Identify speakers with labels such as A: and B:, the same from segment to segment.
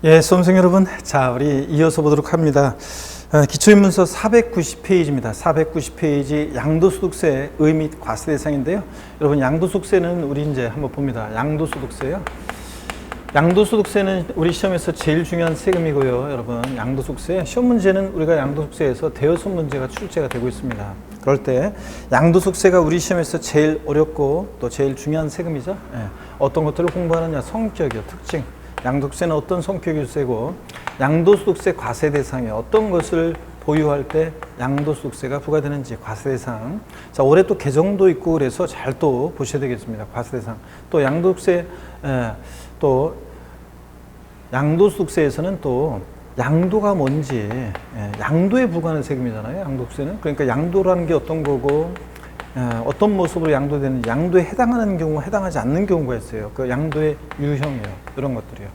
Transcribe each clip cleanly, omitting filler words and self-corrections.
A: 예, 수험생 여러분, 자, 우리 이어서 보도록 합니다. 기초인문서 490페이지입니다. 490페이지 양도소득세 의미 과세 대상인데요. 여러분, 양도소득세는 우리 이제 한번 봅니다. 양도소득세요. 양도소득세는 우리 시험에서 제일 중요한 세금이고요. 여러분, 양도소득세 시험 문제는 우리가 양도소득세에서 대여섯 문제가 출제가 되고 있습니다. 그럴 때 양도소득세가 우리 시험에서 제일 어렵고 또 제일 중요한 세금이죠. 예, 어떤 것들을 공부하느냐, 성격이요, 특징. 양도소득세는 어떤 성격이 세고 양도소득세 과세 대상에 어떤 것을 보유할 때 양도소득세가 부과되는지 과세 대상. 자, 올해 또 개정도 있고 그래서 잘 또 보셔야 되겠습니다. 과세 대상. 또 양도소득세 또 양도소득세에서는 또 양도가 뭔지, 양도에 부과하는 세금이잖아요. 양도소득세는. 그러니까 양도라는 게 어떤 거고 어떤 모습으로 양도되는지, 양도에 해당하는 경우, 해당하지 않는 경우가 있어요. 그 양도의 유형이요. 이런 것들이요.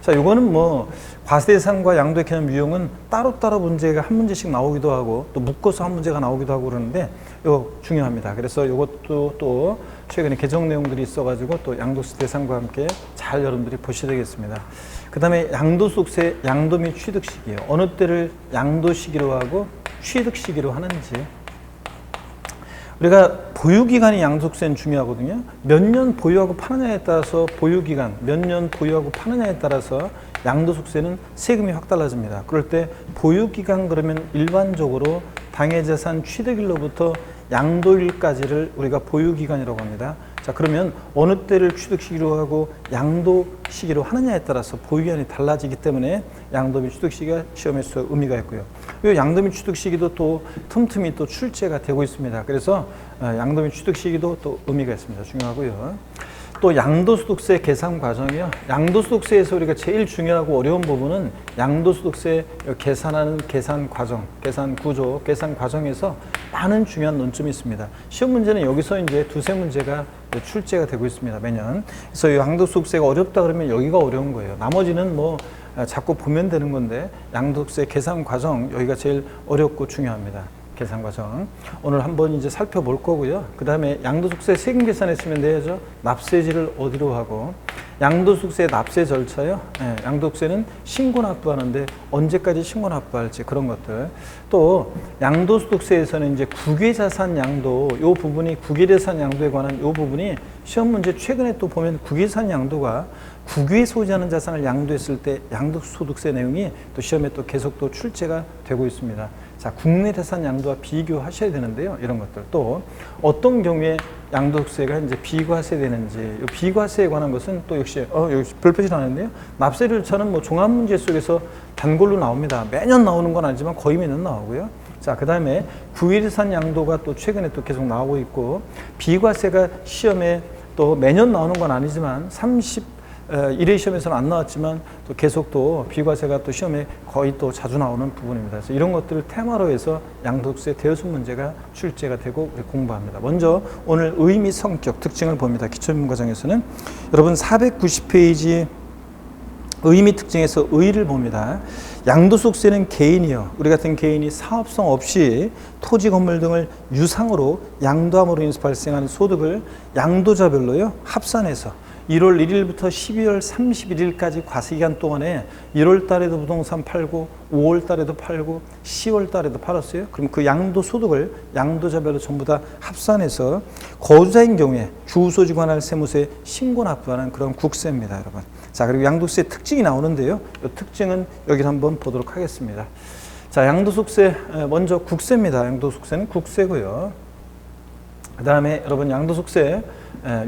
A: 자, 요거는 뭐 과세 대상과 양도의 개념 유형은 따로따로 문제가 한 문제씩 나오기도 하고 또 묶어서 한 문제가 나오기도 하고 그러는데 이거 중요합니다. 그래서 이것도 또 최근에 개정 내용들이 있어가지고 또 양도세 대상과 함께 잘 여러분들이 보셔야 되겠습니다. 그 다음에 양도소득세 양도 및 취득 시기예요. 어느 때를 양도 시기로 하고 취득 시기로 하는지. 우리가 보유기간이 양도소득세는 중요하거든요. 몇 년 보유하고 파느냐에 따라서 보유기간, 몇 년 보유하고 파느냐에 따라서 양도소득세는 세금이 확 달라집니다. 그럴 때 보유기간 그러면 일반적으로 당해자산 취득일로부터 양도일까지를 우리가 보유기간이라고 합니다. 자, 그러면 어느 때를 취득 시기로 하고 양도 시기로 하느냐에 따라서 보유기간이 달라지기 때문에 양도 및 취득 시기가 시험에서 의미가 있고요. 이 양도 및 취득 시기도 또 틈틈이 또 출제가 되고 있습니다. 그래서 양도 및 취득 시기도 또 의미가 있습니다. 중요하고요. 또 양도소득세 계산 과정이요. 양도소득세에서 우리가 제일 중요하고 어려운 부분은 양도소득세 계산하는 계산 과정, 계산 구조, 계산 과정에서 많은 중요한 논점이 있습니다. 시험 문제는 여기서 이제 두세 문제가 출제가 되고 있습니다. 매년. 그래서 이 양도소득세가 어렵다 그러면 여기가 어려운 거예요. 나머지는 뭐 자꾸 보면 되는 건데 양도소득세 계산 과정 여기가 제일 어렵고 중요합니다. 계산 과정. 오늘 한번 이제 살펴볼 거고요. 그 다음에 양도소득세 세금 계산했으면 돼야죠. 납세지를 어디로 하고, 양도소득세 납세 절차요. 양도소득세는 신고 납부하는데 언제까지 신고 납부할지 그런 것들. 또 양도소득세에서는 이제 국외자산 양도, 요 부분이 국외자산 양도에 관한 요 부분이 시험 문제 최근에 또 보면 국외자산 양도가 국외에 소지하는 자산을 양도했을 때 양도소득세 내용이 또 시험에 또 계속 또 출제가 되고 있습니다. 자, 국내 자산 양도와 비교하셔야 되는데요. 이런 것들. 또 어떤 경우에 양도소득세가 이제 비과세되는지, 이 비과세에 관한 것은 또 역시 여기 별표시 나왔는데요. 납세 절차는 뭐 종합 문제 속에서 단골로 나옵니다. 매년 나오는 건 아니지만 거의 매년 나오고요. 자, 그 다음에 국외자산 양도가 또 최근에 또 계속 나오고 있고, 비과세가 시험에 또 매년 나오는 건 아니지만 1회 시험에서는 안 나왔지만 또 계속 또 비과세가 또 시험에 거의 또 자주 나오는 부분입니다. 그래서 이런 것들을 테마로 해서 양도소득세 대여섯 문제가 출제가 되고 우리 공부합니다. 먼저 오늘 의미, 성격, 특징을 봅니다. 기초인문 과정에서는 여러분 490페이지 의미 특징에서 의를 봅니다. 양도소득세는 개인이요. 우리 같은 개인이 사업성 없이 토지, 건물 등을 유상으로 양도함으로 인해서 발생하는 소득을 양도자별로요 합산해서 1월 1일부터 12월 31일까지 과세기간 동안에 1월 달에도 부동산 팔고 5월 달에도 팔고 10월 달에도 팔았어요. 그럼 그 양도소득을 양도자별로 전부 다 합산해서 거주자인 경우에 주소지 관할 세무서에 신고 납부하는 그런 국세입니다, 여러분. 자, 그리고 양도세 특징이 나오는데요. 이 특징은 여기서 한번 보도록 하겠습니다. 자, 양도소득세 먼저 국세입니다. 양도소득세는 국세고요. 그 다음에 여러분 양도소득세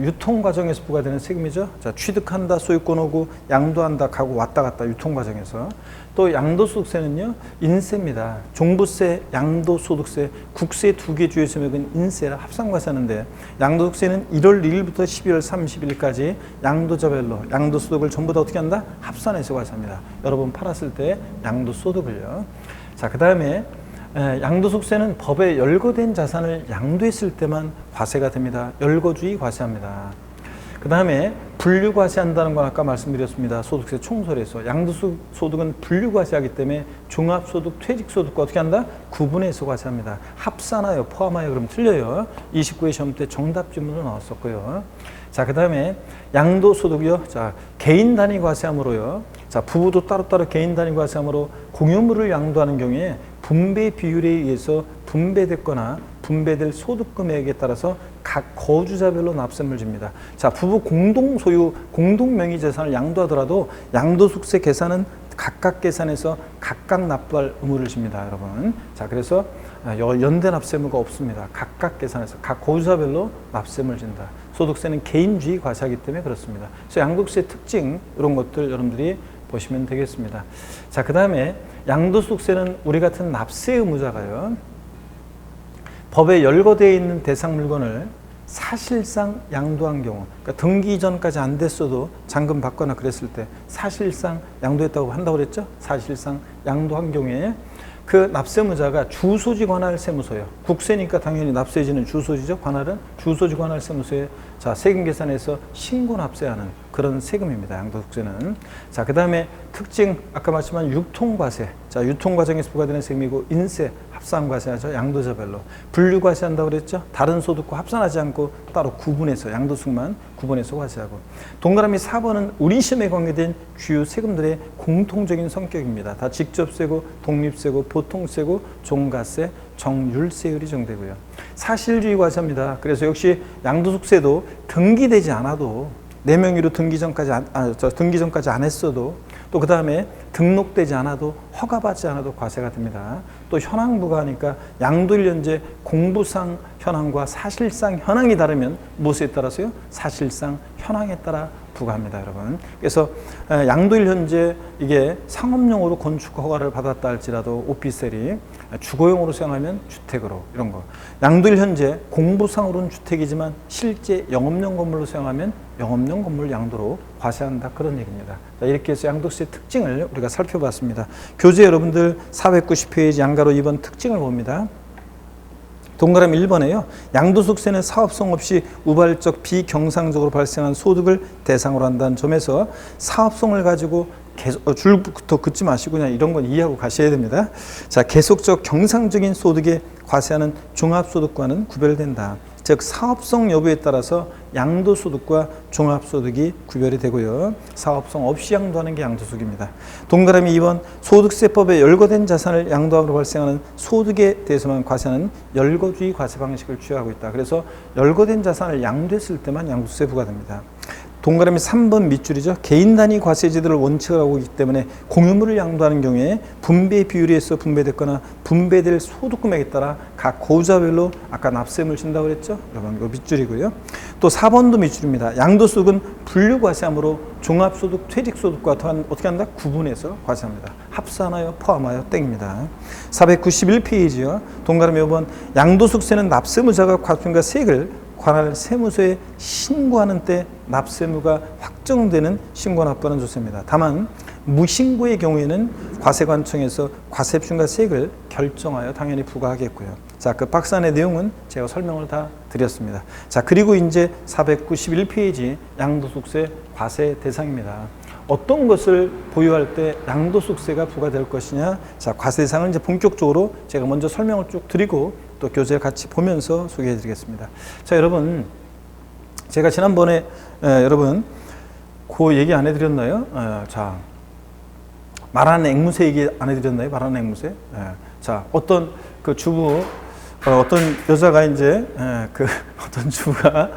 A: 유통 과정에서 부과되는 세금이죠. 자, 취득한다, 소유권 오고, 양도한다, 가고 왔다 갔다 유통 과정에서. 또 양도소득세는요, 인세입니다. 종부세, 양도소득세, 국세 두 개 주요 세액은 인세라 합산과세하는데, 양도소득세는 1월 1일부터 12월 31일까지 양도자별로 양도소득을 전부 다 어떻게 한다? 합산해서 과세합니다. 여러 번 팔았을 때 양도소득을요. 자, 그 다음에 양도소득세는 법에 열거된 자산을 양도했을 때만 과세가 됩니다. 열거주의 과세합니다. 그 다음에 분류과세한다는 건 아까 말씀드렸습니다. 소득세 총설에서 양도소득은 분류과세하기 때문에 종합소득, 퇴직소득과 어떻게 한다? 구분해서 과세합니다. 합산하여, 포함하여 그럼 틀려요. 29회 시험 때 정답 질문으로 나왔었고요. 자, 그 다음에 양도소득이요. 자, 개인 단위 과세함으로요. 자, 부부도 따로따로 개인 단위 과세함으로 공유물을 양도하는 경우에 분배 비율에 의해서 분배됐거나 분배될 소득 금액에 따라서 각 거주자별로 납세금을 집니다. 자, 부부 공동 소유, 공동 명의 재산을 양도하더라도 양도소득세 계산은 각각 계산해서 각각 납부할 의무를 집니다, 여러분. 자, 그래서 연대 납세의무가 없습니다. 각각 계산해서 각 거주자별로 납세금을 진다. 소득세는 개인주의 과세하기 때문에 그렇습니다. 그래서 양도세 특징 이런 것들 여러분들이 보시면 되겠습니다. 자, 그 다음에 양도소득세는 우리 같은 납세 의무자가요, 법에 열거되어 있는 대상 물건을 사실상 양도한 경우, 그러니까 등기 이전까지 안 됐어도 잔금 받거나 그랬을 때 사실상 양도했다고 한다고 그랬죠? 사실상 양도한 경우에 그 납세의무자가 주소지 관할 세무서요. 국세니까 당연히 납세지는 주소지죠. 관할은 주소지 관할 세무서에 자, 세금 계산해서 신고 납세하는 그런 세금입니다. 양도소득세는. 자, 그 다음에 특징 아까 말씀한 유통과세. 자, 유통과정에서 부과되는 세금이고 인세 합산과세하죠. 양도자별로. 분류과세한다고 그랬죠. 다른 소득과 합산하지 않고 따로 구분해서 양도소득만 구분해서 과세하고. 동그라미 4번은 우리 시험에 관계된 주요 세금들의 공통적인 성격입니다. 다 직접세고 독립세고 보통세고 종가세 정률세율이 정되고요. 사실주의 과세입니다. 그래서 역시 양도소득세도 등기되지 않아도 내 명의로 등기 전까지 안 했어도 또 그 다음에 등록되지 않아도 허가받지 않아도 과세가 됩니다. 또 현황 부과하니까 양도일 현재 공부상 현황과 사실상 현황이 다르면 무엇에 따라서요? 사실상 현황에 따라 부과합니다, 여러분. 그래서 양도일 현재 이게 상업용으로 건축 허가를 받았다 할지라도 오피스텔이 주거용으로 사용하면 주택으로 이런 거. 양도일 현재 공부상으로는 주택이지만 실제 영업용 건물로 사용하면 영업용 건물 양도로 과세한다, 그런 얘기입니다. 자, 이렇게 해서 양도세 특징을 우리가 살펴봤습니다. 교재 여러분들 490페이지 양가로 2번 특징을 봅니다. 동그라미 1번에요. 양도소득세는 사업성 없이 우발적 비경상적으로 발생한 소득을 대상으로 한다는 점에서 사업성을 가지고 계속 줄부터 긋지 마시고 그냥 이런 건 이해하고 가셔야 됩니다. 자, 계속적 경상적인 소득에 과세하는 종합소득과는 구별된다. 즉 사업성 여부에 따라서 양도소득과 종합소득이 구별이 되고요. 사업성 없이 양도하는 게 양도소득입니다. 동그라미 2번 소득세법에 열거된 자산을 양도함으로 발생하는 소득에 대해서만 과세하는 열거주의 과세 방식을 취하고 있다. 그래서 열거된 자산을 양도했을 때만 양도세 부과됩니다. 동그라미 3번 밑줄이죠. 개인 단위 과세제도를 원칙으로 하고 있기 때문에 공유물을 양도하는 경우에 분배 비율에 의해서 분배됐거나 분배될 소득금액에 따라 각 거주자별로 아까 납세금을 준다고 그랬죠. 여러분 이거 밑줄이고요. 또 4번도 밑줄입니다. 양도소득은 분류과세함으로 종합소득, 퇴직소득과 또한 어떻게 한다? 구분해서 과세합니다. 합산하여 포함하여 땡입니다. 491페이지요. 동그라미 5번 양도소득세는 납세의무자가 과세금과 세액을 관할 세무서에 신고하는 때 납세의무가 확정되는 신고 납부하는 조세입니다. 다만 무신고의 경우에는 과세관청에서 과세표준과 세액을 결정하여 당연히 부과하겠고요. 자, 그 박스 안의 내용은 제가 설명을 다 드렸습니다. 자, 그리고 이제 491페이지 양도소득세 과세 대상입니다. 어떤 것을 보유할 때 양도소득세가 부과될 것이냐. 자, 과세 대상을 이제 본격적으로 제가 먼저 설명을 쭉 드리고 또 교재 같이 보면서 소개해 드리겠습니다. 자, 여러분 제가 지난번에 여러분 그 얘기 안 해드렸나요? 자, 말하는 앵무새 얘기 안 해드렸나요? 말하는 앵무새. 자, 어떤 그 주부 어떤 여자가 이제 그 어떤 주부가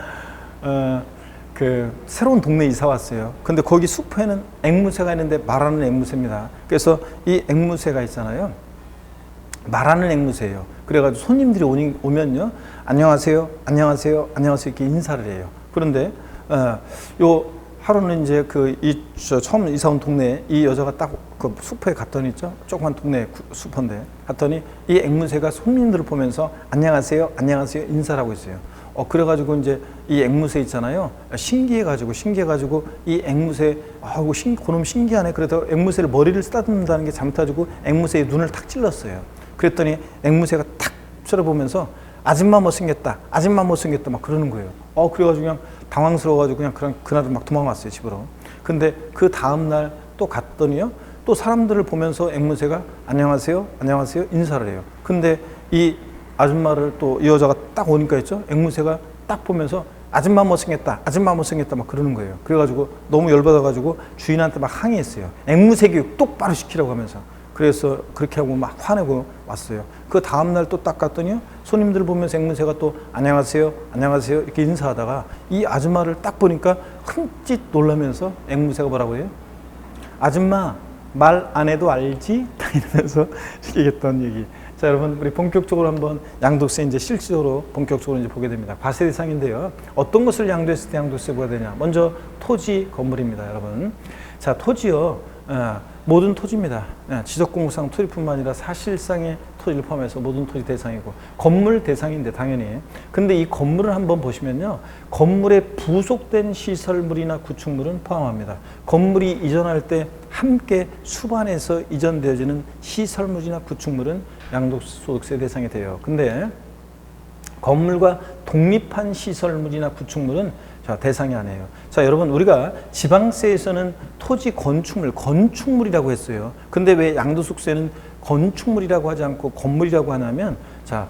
A: 그 새로운 동네 이사 왔어요. 근데 거기 숲에는 앵무새가 있는데 말하는 앵무새입니다. 그래서 이 앵무새가 있잖아요. 말하는 앵무새예요. 그래가지고 손님들이 오면요, 안녕하세요, 안녕하세요, 안녕하세요 이렇게 인사를 해요. 그런데 요 하루는 이제 처음 이사 온 동네에 이 여자가 딱 그 숲에 갔더니 있죠, 조그만 동네 숲인데 갔더니 이 앵무새가 손님들을 보면서 안녕하세요, 안녕하세요 인사를 하고 있어요. 그래가지고 이제 이 앵무새 있잖아요. 신기해가지고 이 앵무새, 그놈 신기하네. 그래서 앵무새를 머리를 쓰다듬는다는 게 잘못해가지고 앵무새의 눈을 탁 찔렀어요. 그랬더니 앵무새가 탁 쳐다보면서 아줌마 못생겼다, 아줌마 못생겼다 막 그러는 거예요. 그래가지고 그냥 당황스러워가지고 그냥 그날은 막 도망왔어요, 집으로. 근데 그 다음날 또 갔더니요, 또 사람들을 보면서 앵무새가 안녕하세요, 안녕하세요 인사를 해요. 근데 이 아줌마를 또 이 여자가 딱 오니까 있죠, 앵무새가 딱 보면서 아줌마 못생겼다, 아줌마 못생겼다 막 그러는 거예요. 그래가지고 너무 열받아가지고 주인한테 막 항의했어요. 앵무새 교육 똑바로 시키라고 하면서. 그래서 그렇게 하고 막 화내고 왔어요. 그 다음날 또 딱 갔더니 손님들 보면서 앵무새가 또 안녕하세요, 안녕하세요 이렇게 인사하다가 이 아줌마를 딱 보니까 흠칫 놀라면서 앵무새가 뭐라고 해요? 아줌마 말 안 해도 알지? 딱 이러면서 얘기했던 얘기. 자, 여러분, 우리 본격적으로 한번 양도세 이제 실질적으로 본격적으로 이제 보게 됩니다. 과세 대상인데요. 어떤 것을 양도했을 때 양도세 부과 되냐? 먼저 토지, 건물입니다, 여러분. 자, 토지요. 모든 토지입니다. 지적공사상 토지뿐만 아니라 사실상의 토지를 포함해서 모든 토지 대상이고 건물 대상인데 당연히. 근데 이 건물을 한번 보시면요. 건물에 부속된 시설물이나 구축물은 포함합니다. 건물이 이전할 때 함께 수반해서 이전되어지는 시설물이나 구축물은 양도소득세 대상이 돼요. 근데 건물과 독립한 시설물이나 구축물은 자, 대상이 아니에요. 자, 여러분, 우리가 지방세에서는 토지 건축물이라고 했어요. 근데 왜 양도소득세는 건축물이라고 하지 않고 건물이라고 하냐면, 자,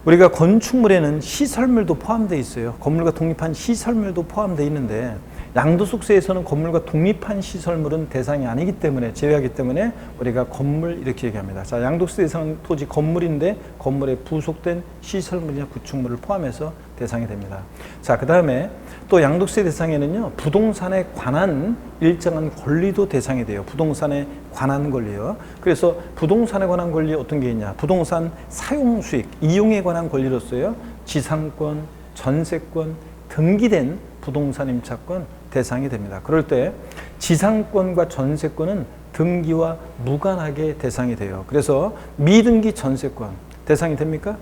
A: 우리가 건축물에는 시설물도 포함되어 있어요. 건물과 독립한 시설물도 포함되어 있는데, 양도소득세에서는 건물과 독립한 시설물은 대상이 아니기 때문에, 제외하기 때문에 우리가 건물 이렇게 얘기합니다. 자, 양도소득세 대상은 토지 건물인데 건물에 부속된 시설물이나 구축물을 포함해서 대상이 됩니다. 자, 그 다음에 또 양도세 대상에는요, 부동산에 관한 일정한 권리도 대상이 돼요. 부동산에 관한 권리요. 그래서 부동산에 관한 권리 어떤 게 있냐? 부동산 사용 수익, 이용에 관한 권리로서요, 지상권, 전세권, 등기된 부동산 임차권 대상이 됩니다. 그럴 때 지상권과 전세권은 등기와 무관하게 대상이 돼요. 그래서 미등기 전세권 대상이 됩니까?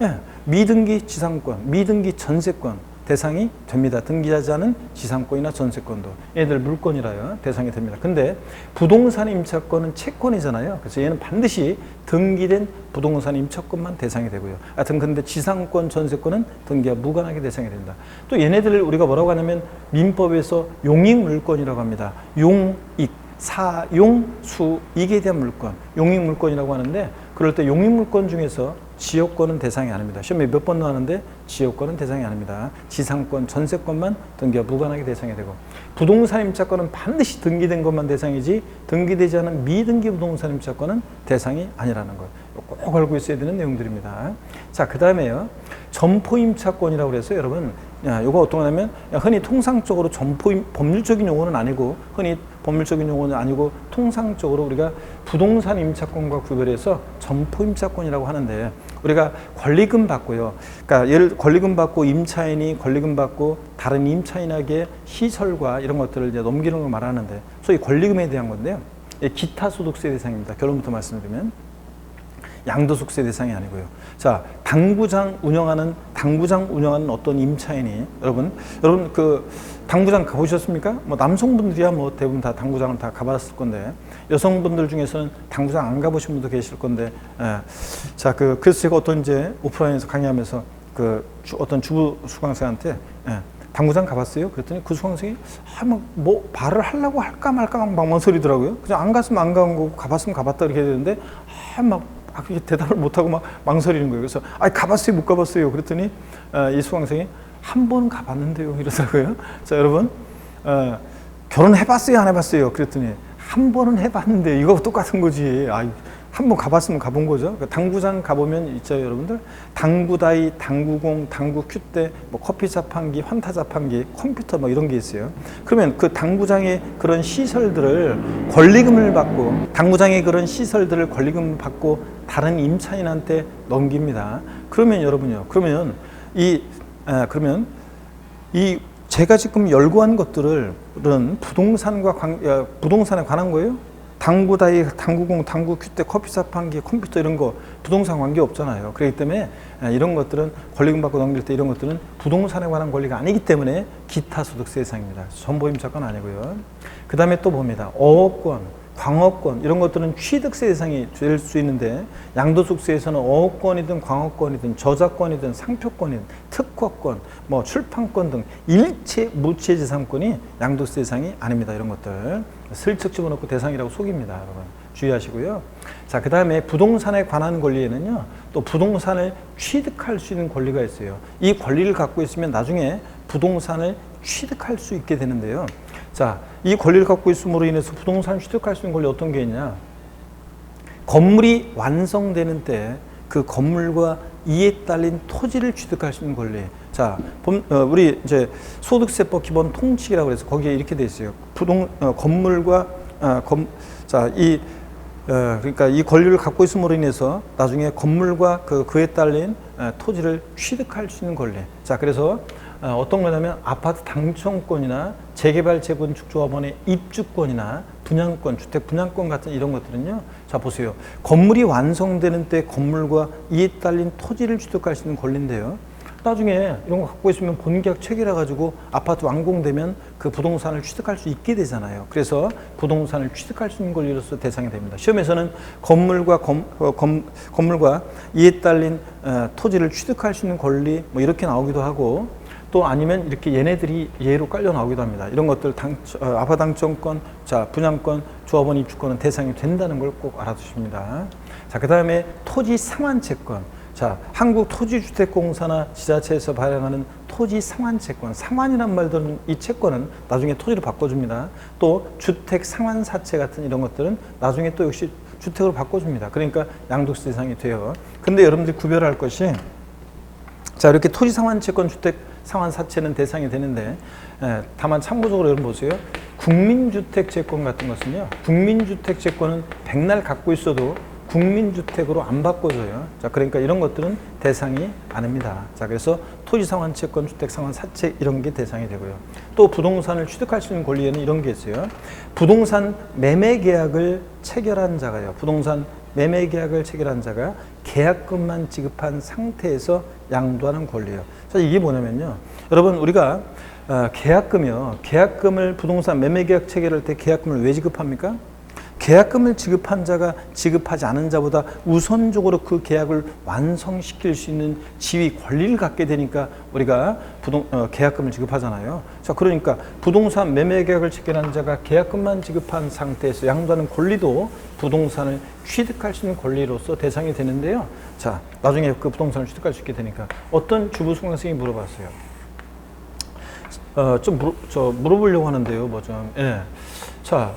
A: 예, 미등기 지상권, 미등기 전세권 대상이 됩니다. 등기하지 않은 지상권이나 전세권도 얘들 물권이라요 대상이 됩니다. 근데 부동산 임차권은 채권이잖아요. 그래서 얘는 반드시 등기된 부동산 임차권만 대상이 되고요. 하여튼 근데 지상권, 전세권은 등기와 무관하게 대상이 됩니다. 또 얘네들을 우리가 뭐라고 하냐면 민법에서 용익물권이라고 합니다. 용익, 사용, 수익에 대한 물권, 용익물권이라고 하는데 그럴 때 용익물권 중에서 지역권은 대상이 아닙니다. 시험에 몇 번 나왔는데 지역권은 대상이 아닙니다. 지상권, 전세권만 등기와 무관하게 대상이 되고 부동산 임차권은 반드시 등기된 것만 대상이지 등기되지 않은 미등기 부동산 임차권은 대상이 아니라는 것. 꼭 알고 있어야 되는 내용들입니다. 자, 그 다음에요. 점포 임차권이라고 그래서 여러분, 요거 어떤 거냐면 흔히 통상적으로 법률적인 용어는 아니고 흔히 법률적인 용어는 아니고 통상적으로 우리가 부동산 임차권과 구별해서 점포 임차권이라고 하는데 우리가 권리금 받고요. 그러니까 예를 권리금 받고 임차인이 권리금 받고 다른 임차인에게 시설과 이런 것들을 이제 넘기는 걸 말하는데 소위 권리금에 대한 건데요. 기타 소득세 대상입니다. 결론부터 말씀드리면 양도소득세 대상이 아니고요. 자, 당구장 운영하는 어떤 임차인이 여러분 그 당구장 가보셨습니까? 뭐 남성분들이야 뭐 대부분 다 당구장을 다 가봤을 건데 여성분들 중에서는 당구장 안 가보신 분도 계실 건데, 자, 그래서 제가 어떤 이제 오프라인에서 강의하면서 어떤 주부 수강생한테 당구장 가봤어요? 그랬더니 그 수강생이 뭐 말을 하려고 할까 말까 막 망설이더라고요. 그냥 안 갔으면 안 간 거고 가봤으면 가봤다 이렇게 되는데 그렇게 대답을 못하고 막 망설이는 거예요. 그래서 가봤어요, 못 가봤어요. 그랬더니 이 수강생이 한 번은 가봤는데요 이러더라고요. 자, 여러분 결혼해봤어요, 안 해봤어요? 그랬더니 한 번은 해봤는데 이거 똑같은 거지. 한 번 가봤으면 가본 거죠. 당구장 가보면 있죠, 여러분들. 당구다이, 당구공, 당구 큐대, 뭐 커피 자판기, 환타 자판기, 컴퓨터 뭐 이런 게 있어요. 그러면 그 당구장의 그런 시설들을 권리금을 받고 당구장의 그런 시설들을 권리금을 받고 다른 임차인한테 넘깁니다. 그러면 여러분요. 그러면 제가 지금 열거한 것들은 부동산에 관한 거예요. 당구다이, 당구공, 당구 큐대, 커피 자판기, 컴퓨터 이런 거 부동산 관계 없잖아요. 그렇기 때문에 이런 것들은 권리금 받고 넘길 때 이런 것들은 부동산에 관한 권리가 아니기 때문에 기타 소득세 대상입니다. 전보임차권 아니고요. 그 다음에 또 봅니다. 어업권, 광업권 이런 것들은 취득세 대상이 될 수 있는데 양도소득세에서는 어업권이든 광업권이든 저작권이든 상표권이든 특허권, 뭐 출판권 등 일체 무체재산권이 양도세 대상이 아닙니다. 이런 것들 슬쩍 집어넣고 대상이라고 속입니다. 여러분 주의하시고요. 자, 그 다음에 부동산에 관한 권리에는요 또 부동산을 취득할 수 있는 권리가 있어요. 이 권리를 갖고 있으면 나중에 부동산을 취득할 수 있게 되는데요. 자, 이 권리를 갖고 있음으로 인해서 부동산을 취득할 수 있는 권리 어떤 게 있냐? 건물이 완성되는 때 그 건물과 이에 딸린 토지를 취득할 수 있는 권리. 자, 우리 이제 소득세법 기본 통칙이라고 해서 거기에 이렇게 돼 있어요. 건물과 그러니까 이 권리를 갖고 있음으로 인해서 나중에 건물과 그에 딸린 토지를 취득할 수 있는 권리. 자, 그래서 어떤 거냐면 아파트 당첨권이나 재개발 재건축 조합원의 입주권이나 분양권, 주택 분양권 같은 이런 것들은요. 자, 보세요. 건물이 완성되는 때 건물과 이에 딸린 토지를 취득할 수 있는 권리인데요. 나중에 이런 거 갖고 있으면 본계약 체결해 가지고 아파트 완공되면 그 부동산을 취득할 수 있게 되잖아요. 그래서 부동산을 취득할 수 있는 권리로서 대상이 됩니다. 시험에서는 건물과 이에 딸린 토지를 취득할 수 있는 권리 뭐 이렇게 나오기도 하고, 또 아니면 이렇게 얘네들이 예로 깔려 나오기도 합니다. 이런 것들 아파트 당첨권, 자, 분양권, 조합원 입주권은 대상이 된다는 걸 꼭 알아두십니다. 자, 그 다음에 토지 상환채권. 자, 한국토지주택공사나 지자체에서 발행하는 토지 상환채권, 상환이란 말 들은 이 채권은 나중에 토지로 바꿔줍니다. 또 주택 상환사채 같은 이런 것들은 나중에 또 역시 주택으로 바꿔줍니다. 그러니까 양도세 대상이 돼요. 근데 여러분들이 구별할 것이, 자, 이렇게 토지 상환채권, 주택 상환사채는 대상이 되는데, 다만 참고적으로 여러분 보세요. 국민주택채권 같은 것은요, 국민주택채권은 백날 갖고 있어도 국민주택으로 안 바꿔줘요. 자, 그러니까 이런 것들은 대상이 아닙니다. 자, 그래서 토지상환채권, 주택상환사채 이런 게 대상이 되고요. 또 부동산을 취득할 수 있는 권리에는 이런 게 있어요. 부동산 매매계약을 체결한 자가요. 부동산 매매계약을 체결한 자가 계약금만 지급한 상태에서 양도하는 권리예요. 자, 이게 뭐냐면요. 여러분, 우리가 계약금을 부동산 매매계약 체결할 때 계약금을 왜 지급합니까? 계약금을 지급한 자가 지급하지 않은 자보다 우선적으로 그 계약을 완성시킬 수 있는 지위 권리를 갖게 되니까 우리가 계약금을 지급하잖아요. 자, 그러니까 부동산 매매 계약을 체결한 자가 계약금만 지급한 상태에서 양도하는 권리도 부동산을 취득할 수 있는 권리로서 대상이 되는데요. 자, 나중에 그 부동산을 취득할 수 있게 되니까 어떤 주부 수강생이 물어봤어요. 물어보려고 하는데요. 예. 자,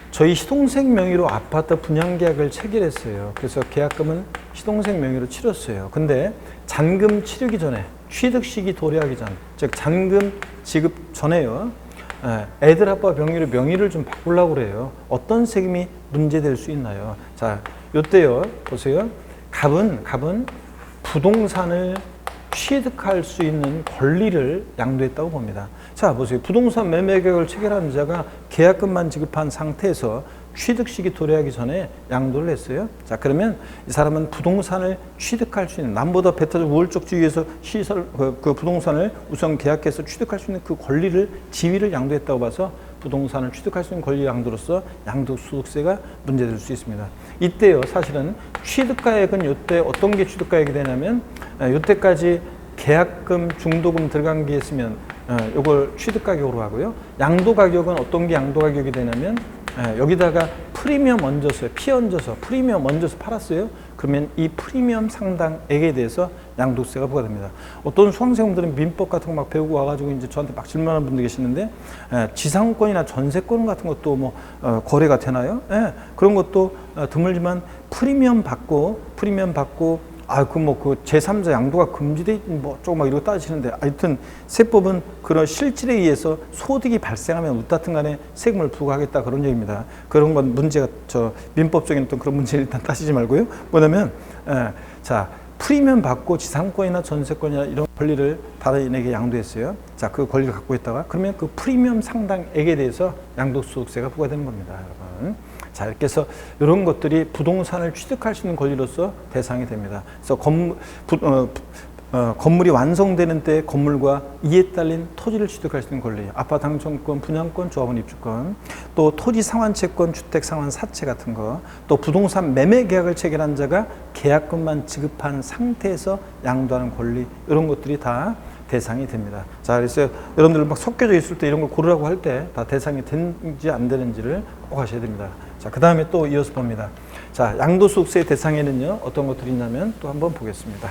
A: 저희 시동생 명의로 아파트 분양계약을 체결했어요. 그래서 계약금은 시동생 명의로 치렀어요. 근데 잔금 치르기 전에, 취득 시기 도래하기 전, 즉 잔금 지급 전에요. 애들 아빠 명의를 좀 바꾸려고 그래요. 어떤 세금이 문제될 수 있나요? 자, 요때요. 보세요. 갑은 부동산을 취득할 수 있는 권리를 양도했다고 봅니다. 자, 보세요. 부동산 매매 계약을 체결한 자가 계약금만 지급한 상태에서 취득 시기 도래하기 전에 양도를 했어요. 자, 그러면 이 사람은 부동산을 취득할 수 있는, 남보다 배타적 우월적주의에서 그 부동산을 우선 계약해서 취득할 수 있는 그 권리를, 지위를 양도했다고 봐서 부동산을 취득할 수 있는 권리 양도로서 양도소득세가 문제될 수 있습니다. 이때요, 사실은 취득가액은 이때 어떤 게 취득가액이 되냐면, 이때까지 계약금, 중도금 들어간 게 있으면 이걸 취득가격으로 하고요. 양도가격은 어떤 게 양도가격이 되냐면, 여기다가 프리미엄 얹어서, 피 얹어서, 프리미엄 얹어서 팔았어요. 그러면 이 프리미엄 상당액에 대해서 양도세가 부과됩니다. 어떤 수강생분들은 민법 같은 거 막 배우고 와가지고 이제 저한테 막 질문하는 분들 계시는데, 지상권이나 전세권 같은 것도 뭐 거래가 되나요? 그런 것도 드물지만 프리미엄 받고 그 제3자 양도가 금지돼 조금 막 이러고 따지시는데, 하여튼 세법은 그런 실질에 의해서 소득이 발생하면 어떻든 간에 세금을 부과하겠다 그런 얘기입니다. 그런 건 문제가 민법적인 어떤 그런 문제를 일단 따지지 말고요. 뭐냐면 자, 프리미엄 받고 지상권이나 전세권이나 이런 권리를 다른에게 양도했어요. 자, 그 권리를 갖고 있다가 그러면 그 프리미엄 상당액에 대해서 양도소득세가 부과되는 겁니다, 여러분. 자, 이렇게 해서 이런 것들이 부동산을 취득할 수 있는 권리로서 대상이 됩니다. 그래서 건물이 완성되는 때 건물과 이에 딸린 토지를 취득할 수 있는 권리, 아파트 당첨권, 분양권, 조합원 입주권, 또 토지 상환채권, 주택 상환사채 같은 거, 또 부동산 매매 계약을 체결한 자가 계약금만 지급한 상태에서 양도하는 권리, 이런 것들이 다 대상이 됩니다. 자, 그래서 여러분들 막 섞여져 있을 때 이런 걸 고르라고 할 때 다 대상이 되는지 안 되는지를 꼭 하셔야 됩니다. 자, 그 다음에 또 이어서 봅니다. 자, 양도소득세 대상에는요, 어떤 것들이 있냐면 또 한번 보겠습니다.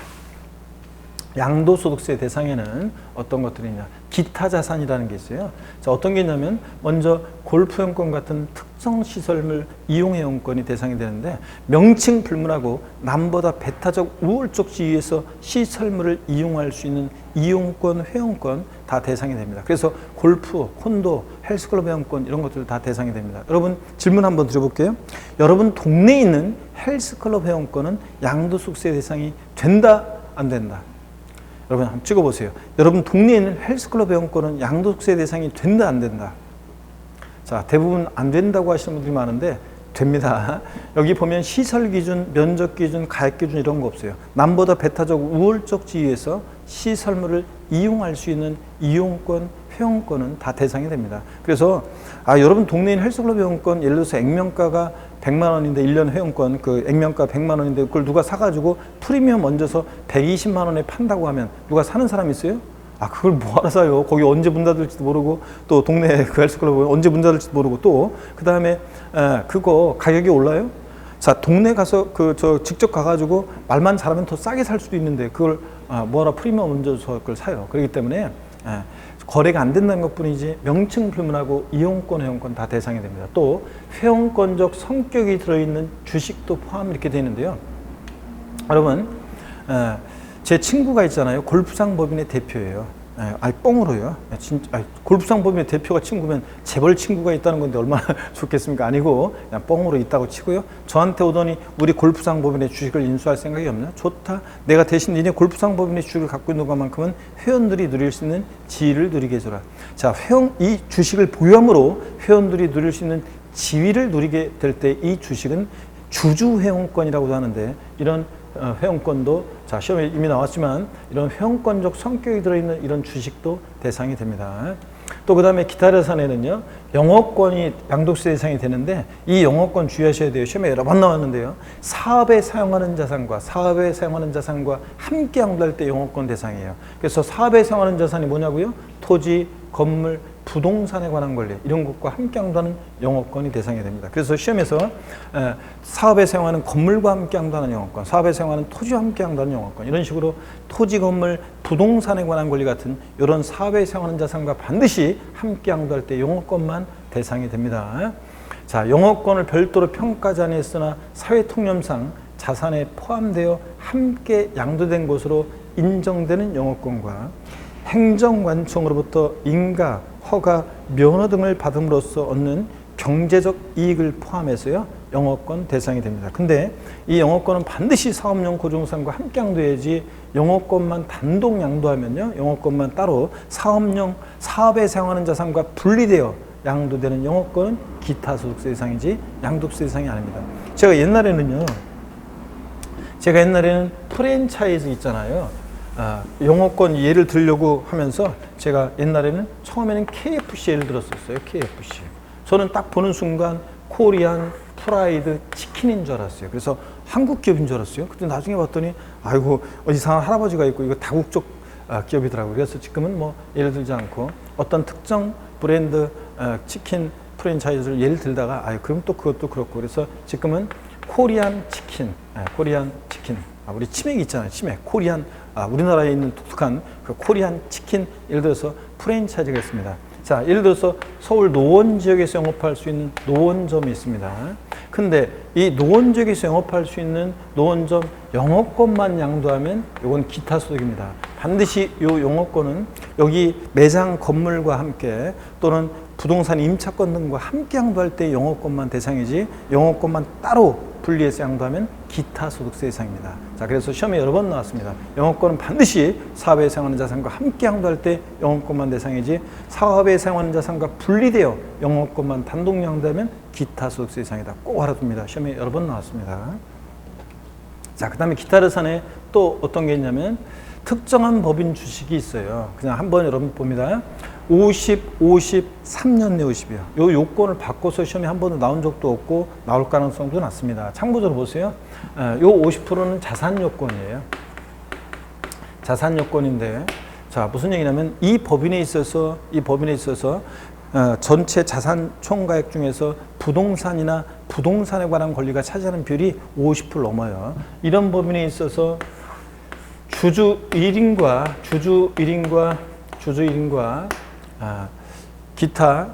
A: 양도소득세 대상에는 어떤 것들이 있냐, 기타 자산이라는 게 있어요. 자, 어떤 게 있냐면 먼저 골프회원권 같은 특정 시설물 이용회원권이 대상이 되는데, 명칭 불문하고 남보다 배타적 우월적 지위에서 시설물을 이용할 수 있는 이용권, 회원권 다 대상이 됩니다. 그래서 골프, 콘도, 헬스클럽 회원권 이런 것들 다 대상이 됩니다. 여러분 질문 한번 드려볼게요. 여러분 동네에 있는 헬스클럽 회원권은 양도소득세 대상이 된다, 안 된다? 여러분 한번 찍어보세요. 여러분 동네에 있는 헬스클럽 회원권은 양도소득세 대상이 된다, 안 된다? 자, 대부분 안 된다고 하시는 분들이 많은데 됩니다. 여기 보면 시설 기준, 면적 기준, 가액 기준 이런 거 없어요. 남보다 배타적 우월적 지위에서 시설물을 이용할 수 있는 이용권, 회원권은 다 대상이 됩니다. 그래서 여러분 동네에 있는 헬스클럽 회원권, 예를 들어서 액면가가 100만 원인데 1년 회원권, 그 액면가 100만 원인데 그걸 누가 사가지고 프리미엄 얹어서 120만 원에 판다고 하면 누가 사는 사람 있어요? 그걸 뭐하러 사요? 거기 언제 문 닫을지도 모르고, 또 동네 그 헬스클럽 언제 문 닫을지도 모르고, 또 그 다음에 그거 가격이 올라요? 자, 동네 가서 직접 가가지고 말만 잘하면 더 싸게 살 수도 있는데 그걸 뭐하러 프리미엄 얹어서 그걸 사요? 그렇기 때문에 거래가 안 된다는 것뿐이지 명칭 불문하고 이용권, 회원권 다 대상이 됩니다. 또 회원권적 성격이 들어있는 주식도 포함 이렇게 되는데요. 여러분 제 친구가 있잖아요. 골프장 법인의 대표예요. 뻥으로요. 진짜 골프장 법인의 대표가 친구면 재벌 친구가 있다는 건데 얼마나 좋겠습니까? 아니고 그냥 뻥으로 있다고 치고요. 저한테 오더니 우리 골프장 법인의 주식을 인수할 생각이 없냐? 좋다. 내가 대신 니네 골프장 법인의 주식을 갖고 있는 것만큼은 회원들이 누릴 수 있는 지위를 누리게 해줘라. 자, 이 주식을 보유함으로 회원들이 누릴 수 있는 지위를 누리게 될 때 이 주식은 주주 회원권이라고도 하는데, 이런 회원권도, 자, 시험에 이미 나왔지만 이런 회원권적 성격이 들어있는 이런 주식도 대상이 됩니다. 또 그 다음에 기타 자산에는요, 영업권이 양도세 대상이 되는데, 이 영업권 주의하셔야 돼요. 시험에 여러 번 나왔는데요. 사업에 사용하는 자산과 함께 양도할 때 영업권 대상이에요. 그래서 사업에 사용하는 자산이 뭐냐고요? 토지, 건물, 부동산에 관한 권리, 이런 것과 함께 양도하는 영업권이 대상이 됩니다. 그래서 시험에서 사업에 사용하는 건물과 함께 양도하는 영업권, 사업에 사용하는 토지와 함께 양도하는 영업권, 이런 식으로 토지, 건물, 부동산에 관한 권리 같은 이런 사업에 사용하는 자산과 반드시 함께 양도할 때 영업권만 대상이 됩니다. 자, 영업권을 별도로 평가하지 않았으나 사회통념상 자산에 포함되어 함께 양도된 것으로 인정되는 영업권과 행정관청으로부터 인가, 허가, 면허 등을 받음으로써 얻는 경제적 이익을 포함해서요, 영업권 대상이 됩니다. 근데 이 영업권은 반드시 사업용 고정산과 함께 양도해야지, 영업권만 단독 양도하면요, 영업권만 따로 사업에 사용하는 자산과 분리되어 양도되는 영업권은 기타 소득세 대상이지 양도세 대상이 아닙니다. 제가 옛날에는 프랜차이즈 있잖아요. 영업권 예를 들려고 하면서 제가 옛날에는 처음에는 KFC 예를 들었었어요. KFC. 저는 딱 보는 순간 코리안 프라이드 치킨인 줄 알았어요. 그래서 한국 기업인 줄 알았어요. 근데 나중에 봤더니 아이고 이상한 할아버지가 있고 이거 다국적 기업이더라고요. 그래서 지금은 뭐 예를 들지 않고 어떤 특정 브랜드 치킨 프랜차이즈를 예를 들다가 그럼 또 그것도 그렇고, 그래서 지금은 코리안 치킨, 우리 치맥 있잖아요. 치맥, 코리안, 우리나라에 있는 독특한 그 코리안 치킨, 예를 들어서 프랜차이즈가 있습니다. 자, 예를 들어서 서울 노원 지역에서 영업할 수 있는 노원점이 있습니다. 근데 이 노원 지역에서 영업할 수 있는 노원점 영업권만 양도하면 이건 기타 소득입니다. 반드시 이 영업권은 여기 매장 건물과 함께 또는 부동산 임차권 등과 함께 양도할 때 영업권만 대상이지, 영업권만 따로 분리해서 양도하면 기타 소득세 대상입니다. 자, 그래서 시험에 여러 번 나왔습니다. 영업권은 반드시 사업에 사용하는 자산과 함께 양도할 때 영업권만 대상이지, 사업에 사용하는 자산과 분리되어 영업권만 단독 양도하면 기타 소득세 대상이다. 꼭 알아둡니다. 시험에 여러 번 나왔습니다. 자, 그 다음에 기타 자산에 또 어떤 게 있냐면 특정한 법인 주식이 있어요. 그냥 한번 여러분 봅니다. 50, 3년 내 50이요. 요 요건을 바꿔서 시험에 한 번도 나온 적도 없고 나올 가능성도 낮습니다. 참고적으로 보세요. 요 50%는 자산 요건이에요. 자산 요건인데, 자, 무슨 얘기냐면 이 법인에 있어서 전체 자산 총가액 중에서 부동산이나 부동산에 관한 권리가 차지하는 비율이 50% 넘어요. 이런 법인에 있어서 주주 1인과 기타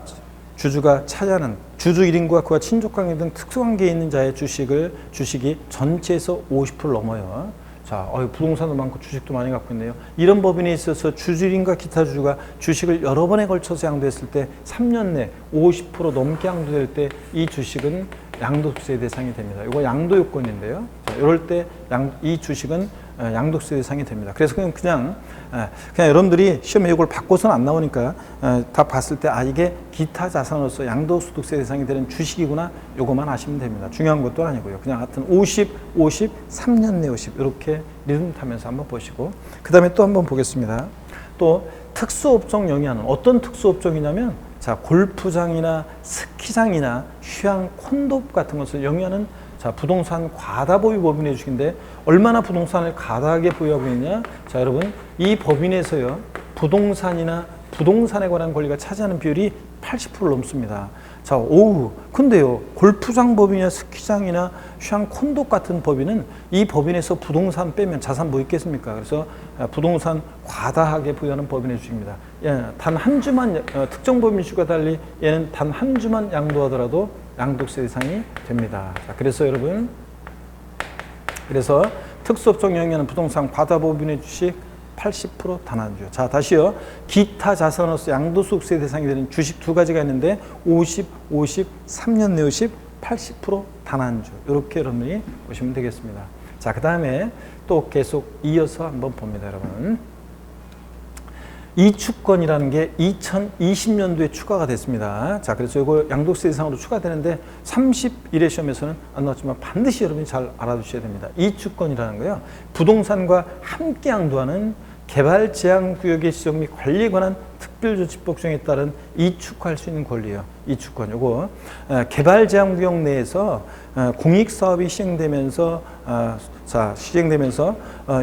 A: 주주가 차지하는 주주 1인과 그와 친족관계 등 특수관계에 있는 자의 주식이 전체에서 50%를 넘어요. 자, 부동산도 많고 주식도 많이 갖고 있네요. 이런 법인에 있어서 주주 1인과 기타 주주가 주식을 여러 번에 걸쳐서 양도했을 때 3년 내 50% 넘게 양도될 때 이 주식은 양도세 대상이 됩니다. 이거 양도 요건인데요. 자, 이럴 때 이 주식은 양도세 대상이 됩니다. 그래서 그냥 여러분들이 시험에 이걸 바꿔서는 안 나오니까 다 봤을 때 이게 기타 자산으로서 양도소득세 대상이 되는 주식이구나 요거만 아시면 됩니다. 중요한 것도 아니고요. 그냥 하여튼 50, 3년 내 50 이렇게 리듬 타면서 한번 보시고 그 다음에 또 한번 보겠습니다. 또 특수업종 영위하는 어떤 특수업종이냐면 자, 골프장이나 스키장이나 휴양 콘도 같은 것을 영위하는 자, 부동산 과다 보유 법인의 주식인데 얼마나 부동산을 과다하게 보유하고 있냐? 자, 여러분 이 법인에서요 부동산이나 부동산에 관한 권리가 차지하는 비율이 80%를 넘습니다. 자, 근데요 골프장 법인이나 스키장이나 휴양 콘도 같은 법인은 이 법인에서 부동산 빼면 자산 뭐 있겠습니까? 그래서 부동산 과다하게 보유하는 법인의 주식입니다. 예, 단 한 주만 특정 법인 주식과 달리 얘는 단 한 주만 양도하더라도 양도세 대상이 됩니다. 자, 그래서 여러분 특수업종 영위하는 부동산 과다 법인의 주식 80% 단한주. 자, 다시요. 기타 자산으로서 양도소득세 대상이 되는 주식 두 가지가 있는데 50, 3년 내 50, 80% 단한주. 이렇게 여러분이 보시면 되겠습니다. 자, 그 다음에 또 계속 이어서 한번 봅니다, 여러분. 이축권이라는 게 2020년도에 추가가 됐습니다. 자, 그래서 이거 양도세 대상으로 추가되는데 31회 시험에서는 안 나왔지만 반드시 여러분이 잘 알아두셔야 됩니다. 이축권이라는 거요. 부동산과 함께 양도하는 개발 제한 구역의 지정 및 관리에 관한 특별조치법 중에 따른 이축할 수 있는 권리예요. 이축권. 요거 개발 제한 구역 내에서 공익 사업이 시행되면서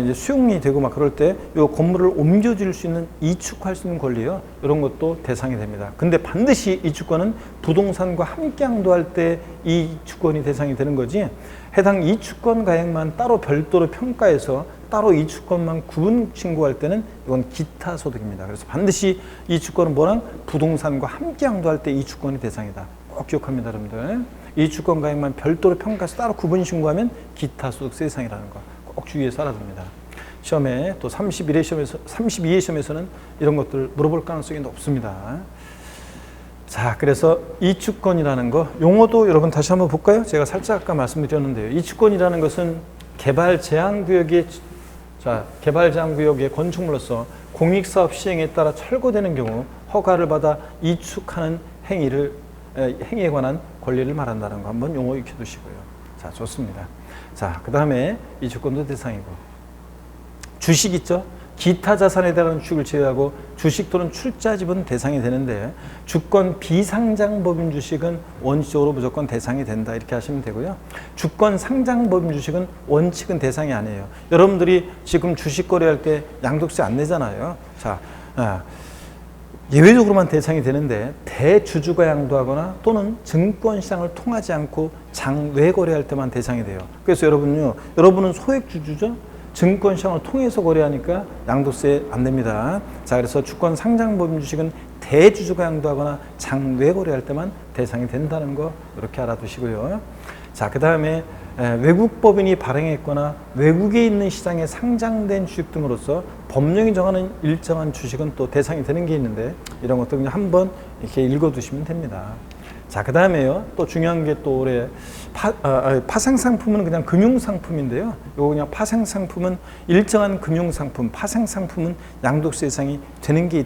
A: 이제 수용이 되고 막 그럴 때 요 건물을 옮겨줄 수 있는 이축할 수 있는 권리예요. 이런 것도 대상이 됩니다. 근데 반드시 이축권은 부동산과 함께 양도할 때 이 이축권이 대상이 되는 거지. 해당 이축권 가액만 따로 별도로 평가해서 따로 이축권만 구분 신고할 때는 이건 기타 소득입니다. 그래서 반드시 이축권은 뭐랑 부동산과 함께 양도할 때 이축권이 대상이다. 꼭 기억합니다, 여러분들. 이축권 가액만 별도로 평가해서 따로 구분 신고하면 기타 소득세 대상이라는 거 꼭 주의해서 알아둡니다. 시험에 또 32회 시험에서는 이런 것들 물어볼 가능성이 높습니다. 자, 그래서 이축권이라는 거 용어도 여러분 다시 한번 볼까요? 제가 살짝 아까 말씀드렸는데요. 이축권이라는 것은 개발 제한 구역의 건축물로서 공익사업 시행에 따라 철거되는 경우 허가를 받아 이축하는 행위에 관한 권리를 말한다는 거 한번 용어 익혀두시고요. 자, 좋습니다. 자, 그 다음에 이축권도 대상이고 주식 있죠? 기타 자산에 대한 주식을 제외하고 주식 또는 출자 지분 대상이 되는데 주권 비상장 법인 주식은 원칙적으로 무조건 대상이 된다 이렇게 하시면 되고요. 주권 상장 법인 주식은 원칙은 대상이 아니에요. 여러분들이 지금 주식 거래할 때 양도세 안 내잖아요. 자, 예외적으로만 대상이 되는데 대주주가 양도하거나 또는 증권시장을 통하지 않고 장외 거래할 때만 대상이 돼요. 그래서 여러분은 소액주주죠? 증권시장을 통해서 거래하니까 양도세 안 냅니다. 자, 그래서 주권 상장법인 주식은 대주주가 양도하거나 장외 거래할 때만 대상이 된다는 거 이렇게 알아두시고요. 자, 그 다음에 외국 법인이 발행했거나 외국에 있는 시장에 상장된 주식 등으로서 법령이 정하는 일정한 주식은 또 대상이 되는 게 있는데 이런 것도 그냥 한번 이렇게 읽어두시면 됩니다. 자, 그 다음에요. 또 중요한 게 또 올해 파생상품은 그냥 금융상품인데요. 요거 그냥 파생상품은 일정한 금융상품, 파생상품은 양도세 대상이 되는 게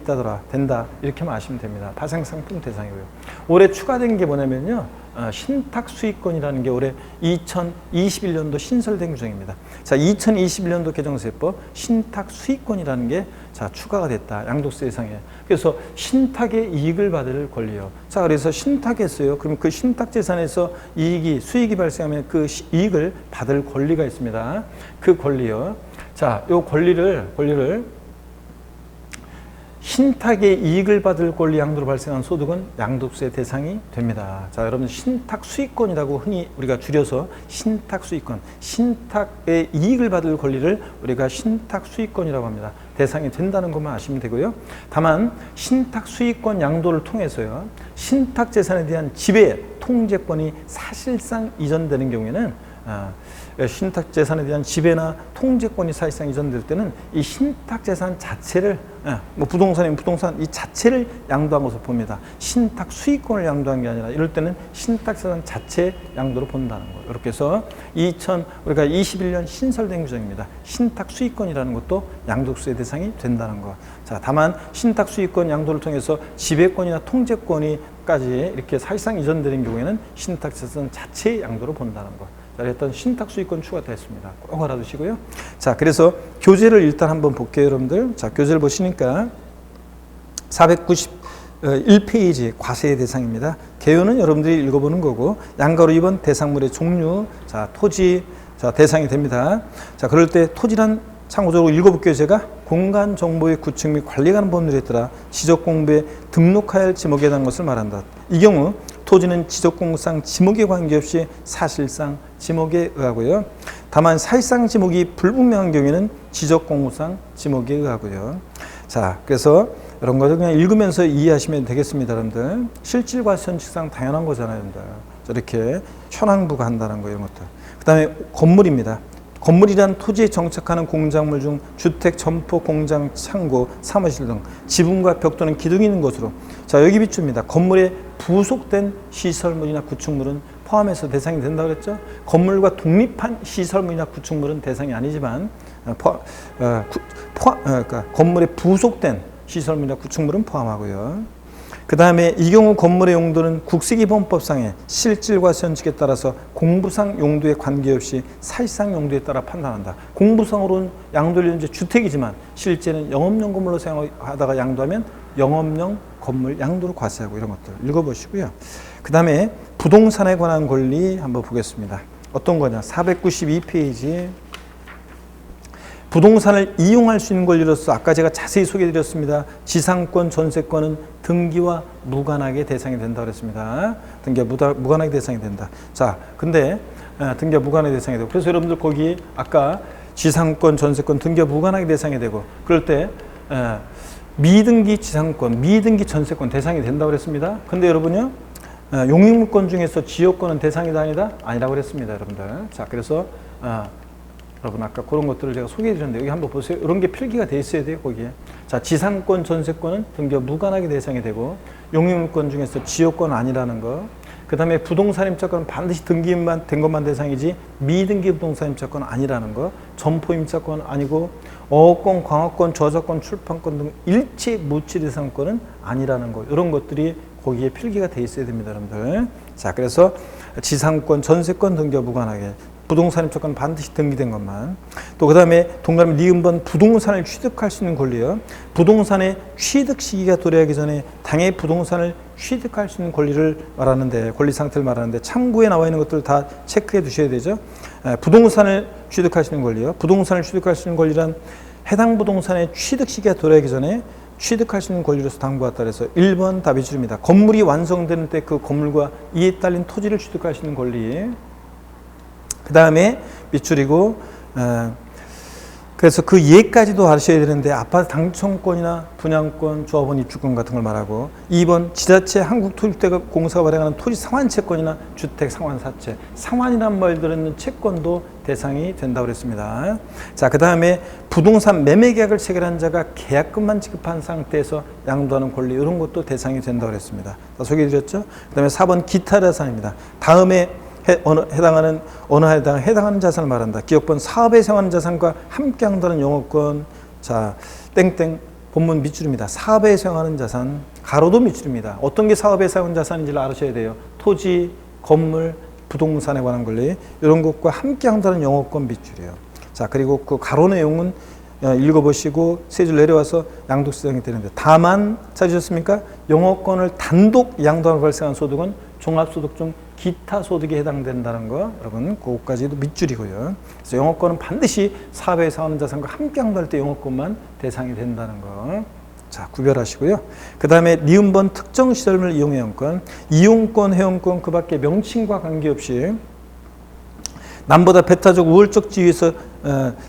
A: 된다. 이렇게만 아시면 됩니다. 파생상품 대상이고요. 올해 추가된 게 뭐냐면요. 신탁수익권이라는 게 올해 2021년도 신설된 규정입니다. 자, 2021년도 개정세법 신탁수익권이라는 게 추가가 됐다. 양도세 대상에. 그래서 신탁의 이익을 받을 권리요. 자, 그래서 신탁했어요. 그럼 그 신탁 재산에서 수익이 발생하면 그 이익을 받을 권리가 있습니다. 그 권리요. 자, 요 권리를 신탁의 이익을 받을 권리 양도로 발생한 소득은 양도세 대상이 됩니다. 자, 여러분 신탁 수익권이라고 흔히 우리가 줄여서 신탁 수익권, 신탁의 이익을 받을 권리를 우리가 신탁 수익권이라고 합니다. 대상이 된다는 것만 아시면 되고요. 다만 신탁 수익권 양도를 통해서요, 신탁 재산에 대한 지배 통제권이 사실상 이전되는 경우에는 신탁 재산에 대한 지배나 통제권이 사실상 이전될 때는 이 신탁 재산 자체를, 뭐 부동산이면 부동산 이 자체를 양도한 것으로 봅니다. 신탁 수익권을 양도한 게 아니라 이럴 때는 신탁 재산 자체 양도로 본다는 거예요. 이렇게 해서 우리가 21년 신설된 규정입니다. 신탁 수익권이라는 것도 양도세 대상이 된다는 거. 자, 다만 신탁 수익권 양도를 통해서 지배권이나 통제권이까지 이렇게 사실상 이전되는 경우에는 신탁 재산 자체 양도로 본다는 거. 자, 일단 신탁 수익권 추가됐습니다. 꼭 알아두시고요. 자, 그래서 교재를 일단 한번 볼게요, 여러분들. 자, 교재를 보시니까 491페이지 과세의 대상입니다. 개요는 여러분들이 읽어보는 거고, 양가로 2번 대상물의 종류, 자, 토지, 자, 대상이 됩니다. 자, 그럴 때 토지란 참고적으로 읽어볼게요, 제가. 공간 정보의 구축 및 관리에 관한 법률에 따라 지적공부에 등록하여야 할 지목에 대한 것을 말한다. 이 경우 토지는 지적공부상 지목에 관계없이 사실상 지목에 의하고요. 다만 사실상 지목이 불분명한 경우에는 지적공부상 지목에 의하고요. 자, 그래서 이런 것을 그냥 읽으면서 이해하시면 되겠습니다, 여러분들. 실질과세원칙상 당연한 거잖아요, 여러분들. 저렇게 현황부가 한다는 거, 이런 것들. 그 다음에 건물입니다. 건물이란 토지에 정착하는 공작물 중 주택, 점포, 공장, 창고, 사무실 등 지붕과 벽 또는 기둥이 있는 것으로, 자, 여기 비추입니다. 건물에 부속된 시설물이나 구축물은 포함해서 대상이 된다고 그랬죠. 건물과 독립한 시설물이나 구축물은 대상이 아니지만 그러니까 건물에 부속된 시설물이나 구축물은 포함하고요. 그 다음에 이 경우 건물의 용도는 국세기본법상의 실질과세원칙에 따라서 공부상 용도에 관계없이 사실상 용도에 따라 판단한다. 공부상으로는 양도를 현재 주택이지만 실제는 영업용 건물로 사용하다가 양도하면 영업용 건물 양도로 과세하고, 이런 것들 읽어보시고요. 그 다음에 부동산에 관한 권리 한번 보겠습니다. 어떤 거냐? 492페이지. 부동산을 이용할 수 있는 권리로서 아까 제가 자세히 소개해드렸습니다. 지상권, 전세권은 등기와 무관하게 대상이 된다고 그랬습니다. 등기와 무관하게 대상이 된다. 자, 근데 등기와 무관하게 대상이 되고, 그래서 여러분들 거기 아까 지상권, 전세권, 등기와 무관하게 대상이 되고, 그럴 때 미등기 지상권, 미등기 전세권 대상이 된다고 그랬습니다. 근데 여러분요, 용익물권 중에서 지역권은 대상이다 아니다? 아니라고 그랬습니다, 여러분들. 자, 그래서 여러분 아까 그런 것들을 제가 소개해 드렸는데 여기 한번 보세요. 이런 게 필기가 돼 있어야 돼요, 거기에. 자, 지상권, 전세권은 등기와 무관하게 대상이 되고, 용익물권 중에서 지역권 아니라는 거. 그 다음에 부동산 임차권은 반드시 등기만 된 것만 대상이지 미등기 부동산 임차권은 아니라는 거. 점포 임차권 아니고, 어업권, 광업권, 저작권, 출판권 등 일체 무치 대상권은 아니라는 거. 이런 것들이 거기에 필기가 돼 있어야 됩니다, 여러분들. 자, 그래서 지상권, 전세권 등기와 무관하게, 부동산 임차권 반드시 등기된 것만. 또 그 다음에 동그라미 니은번 부동산을 취득할 수 있는 권리요. 부동산의 취득 시기가 도래하기 전에 당해 부동산을 취득할 수 있는 권리를 말하는데, 권리 상태를 말하는데 참고에 나와 있는 것들 다 체크해 두셔야 되죠. 부동산을 취득할 수 있는 권리요. 부동산을 취득할 수 있는 권리란 해당 부동산의 취득 시기가 도래하기 전에 취득할 수 있는 권리로서 다음과 같다 그래서 1번 답이 줄입니다. 건물이 완성되는 때 그 건물과 이에 딸린 토지를 취득할 수 있는 권리. 그 다음에 밑줄이고, 그래서 그 예까지도 아셔야 되는데 아파트 당첨권이나 분양권, 조합원 입주권 같은 걸 말하고, 2번 지자체 한국토지공사가 발행하는 토지 상환채권이나 주택 상환사채, 상환이란 말 들어있는 채권도 대상이 된다고 그랬습니다. 자, 그 다음에 부동산 매매계약을 체결한 자가 계약금만 지급한 상태에서 양도하는 권리, 이런 것도 대상이 된다고 그랬습니다. 다 소개해드렸죠. 그 다음에 4번 기타 자산입니다. 다음에 해당하는 자산을 말한다. 기업권 사업에 사용하는 자산과 함께 한다는 영업권. 자, 땡땡 본문 밑줄입니다. 사업에 사용하는 자산, 가로도 밑줄입니다. 어떤 게 사업에 사용하는 자산인지를 알아셔야 돼요. 토지, 건물, 부동산에 관한 권리, 이런 것과 함께 한다는 영업권 밑줄이에요. 자, 그리고 그 가로 내용은 읽어보시고 세 줄 내려와서 양도세상이 되는데, 다만 찾으셨습니까? 영업권을 단독 양도하면 발생한 소득은 종합소득 중 기타 소득에 해당된다는 거, 여러분 그것까지도 밑줄이고요. 그래서 영업권은 반드시 사업에 사용하는 자산과 함께 양도할 때 영업권만 대상이 된다는 거. 자, 구별하시고요. 그 다음에 니은번 특정 시설물 이용 회원권, 이용권, 회원권 그 밖에 명칭과 관계없이 남보다 배타적 우월적 지위에서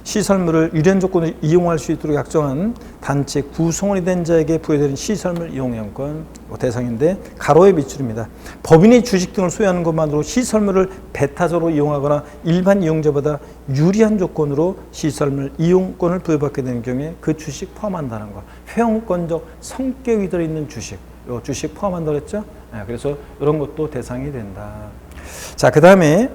A: 시설물을 유리한 조건으로 이용할 수 있도록 약정한 단체 구성원이 된 자에게 부여되는 시설물 이용회원권 대상인데 가로의 밑줄입니다. 법인의 주식 등을 소유하는 것만으로 시설물을 배타적으로 이용하거나 일반 이용자보다 유리한 조건으로 시설물 이용권을 부여받게 되는 경우에 그 주식 포함한다는 거. 회원권적 성격이 들어있는 주식, 요 주식 포함한다고 했죠? 그래서 이런 것도 대상이 된다. 자, 그 다음에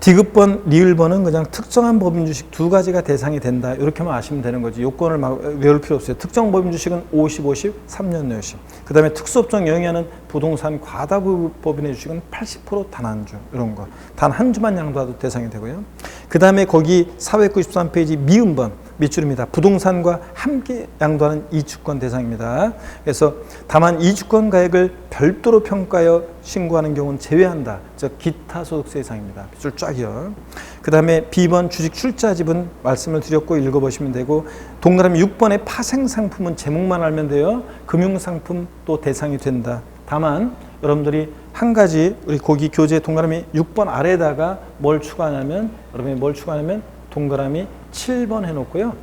A: 디귿번, 리을번은 그냥 특정한 법인 주식 두 가지가 대상이 된다. 이렇게만 아시면 되는 거지. 요건을 막 외울 필요 없어요. 특정 법인 주식은 50, 50, 3년 내시. 그 다음에 특수업종 영위하는 부동산 과다구 법인의 주식은 80% 단 한 주. 이런 거. 단 한 주만 양도하도 대상이 되고요. 그 다음에 거기 493페이지 미음번. 밑줄입니다. 부동산과 함께 양도하는 이주권 대상입니다. 그래서 다만 이주권 가액을 별도로 평가하여 신고하는 경우는 제외한다. 즉 기타 소득세 대상입니다. 밑줄 쫙이요. 그 다음에 B번 주식 출자집은 말씀을 드렸고 읽어보시면 되고 동그라미 6번의 파생상품은 제목만 알면 돼요. 금융상품도 대상이 된다. 다만 여러분들이 한 가지 우리 거기 교재 동그라미 6번 아래에다가 뭘 추가하냐면 여러분이 뭘 추가하냐면 동그라미 7번 해놓고요.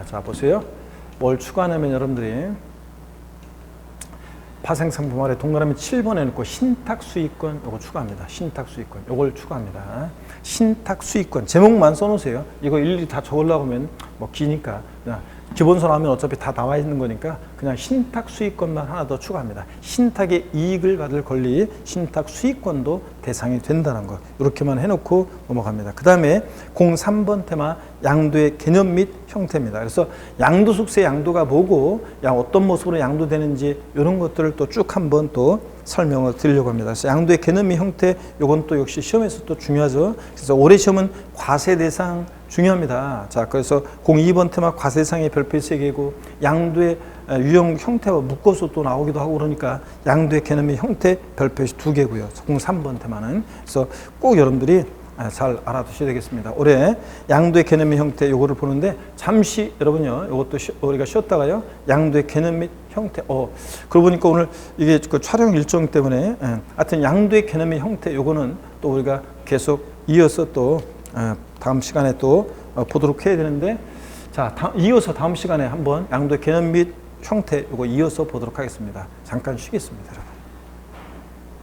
A: 자 보세요. 뭘 추가하냐면 여러분들이 파생상품 아래 동그라미 7번 해놓고 신탁수익권 요거 추가합니다. 신탁수익권 요걸 추가합니다. 신탁수익권 제목만 써놓으세요. 이거 일일이 다 적으려고 하면 뭐 기니까 그냥 기본서 나오면 어차피 다 나와 있는 거니까 그냥 신탁 수익권만 하나 더 추가합니다. 신탁의 이익을 받을 권리, 신탁 수익권도 대상이 된다는 거 이렇게만 해놓고 넘어갑니다. 그 다음에 03번 테마 양도의 개념 및 형태입니다. 그래서 양도숙세 양도가 뭐고 어떤 모습으로 양도되는지 이런 것들을 또 쭉 한번 또 설명을 드리려고 합니다. 그래서 양도의 개념 및 형태 이건 또 역시 시험에서 또 중요하죠. 그래서 올해 시험은 과세 대상 중요합니다. 자, 그래서 02번 테마 과세 대상의 별표의 3개고 양도의 유형 형태와 묶어서 또 나오기도 하고 그러니까 양도의 개념 및 형태 별표의 2개고요. 03번 테마는 그래서 꼭 여러분들이 잘 알아두셔야 되겠습니다. 올해 양도의 개념 및 형태 요거를 보는데 잠시 여러분요 요것도 우리가 쉬었다가요 양도의 개념 및 형태 그러고 보니까 오늘 이게 그 촬영 일정 때문에 하여튼 양도의 개념 및 형태 요거는 또 우리가 계속 이어서 또 다음 시간에 또 보도록 해야 되는데 자 이어서 다음 시간에 한번 양도의 개념 및 형태 요거 이어서 보도록 하겠습니다. 잠깐 쉬겠습니다.